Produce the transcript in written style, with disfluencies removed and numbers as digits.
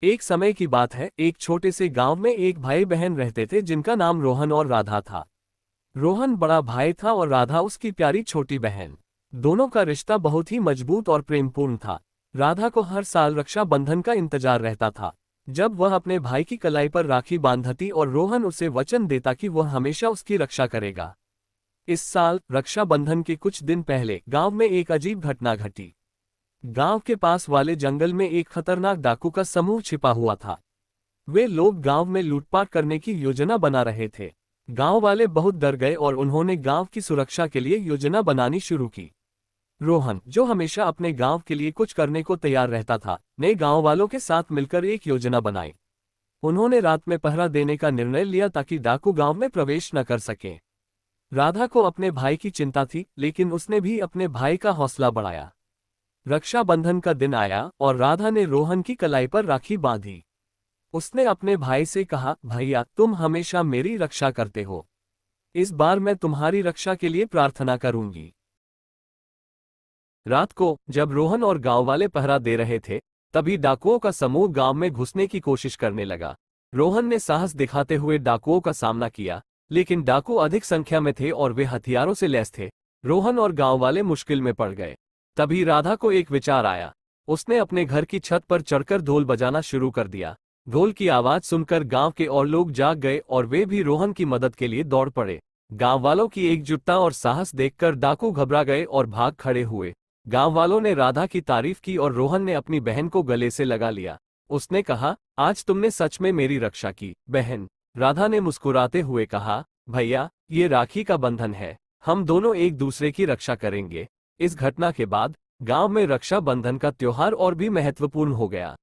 एक समय की बात है, एक छोटे से गांव में एक भाई बहन रहते थे जिनका नाम रोहन और राधा था। रोहन बड़ा भाई था और राधा उसकी प्यारी छोटी बहन। दोनों का रिश्ता बहुत ही मजबूत और प्रेमपूर्ण था। राधा को हर साल रक्षाबंधन का इंतजार रहता था, जब वह अपने भाई की कलाई पर राखी बांधती और रोहन उसे वचन देता कि वह हमेशा उसकी रक्षा करेगा। इस साल रक्षाबंधन के कुछ दिन पहले गांव में एक अजीब घटना घटी। गांव के पास वाले जंगल में एक खतरनाक डाकू का समूह छिपा हुआ था। वे लोग गांव में लूटपाट करने की योजना बना रहे थे। गांव वाले बहुत डर गए और उन्होंने गांव की सुरक्षा के लिए योजना बनानी शुरू की। रोहन, जो हमेशा अपने गांव के लिए कुछ करने को तैयार रहता था, ने गांव वालों के साथ मिलकर एक योजना बनाई। उन्होंने रात में पहरा देने का निर्णय लिया ताकि डाकू गांव में प्रवेश न कर सके। राधा को अपने भाई की चिंता थी, लेकिन उसने भी अपने भाई का हौसला बढ़ाया। रक्षाबंधन का दिन आया और राधा ने रोहन की कलाई पर राखी बांधी। उसने अपने भाई से कहा, भैया, तुम हमेशा मेरी रक्षा करते हो। इस बार मैं तुम्हारी रक्षा के लिए प्रार्थना करूंगी। रात को जब रोहन और गांव वाले पहरा दे रहे थे, तभी डाकुओं का समूह गांव में घुसने की कोशिश करने लगा। रोहन ने साहस दिखाते हुए डाकुओं का सामना किया, लेकिन डाकू अधिक संख्या में थे और वे हथियारों से लैस थे। रोहन और गांव वाले मुश्किल में पड़ गए। तभी राधा को एक विचार आया। उसने अपने घर की छत पर चढ़कर ढोल बजाना शुरू कर दिया। ढोल की आवाज सुनकर गांव के और लोग जाग गए और वे भी रोहन की मदद के लिए दौड़ पड़े। गांव वालों की एकजुटता और साहस देखकर डाकू घबरा गए और भाग खड़े हुए। गांव वालों ने राधा की तारीफ की और रोहन ने अपनी बहन को गले से लगा लिया। उसने कहा, आज तुमने सच में मेरी रक्षा की, बहन। राधा ने मुस्कुराते हुए कहा, भैया, ये राखी का बंधन है। हम दोनों एक दूसरे की रक्षा करेंगे। इस घटना के बाद गांव में रक्षा बंधन का त्योहार और भी महत्वपूर्ण हो गया।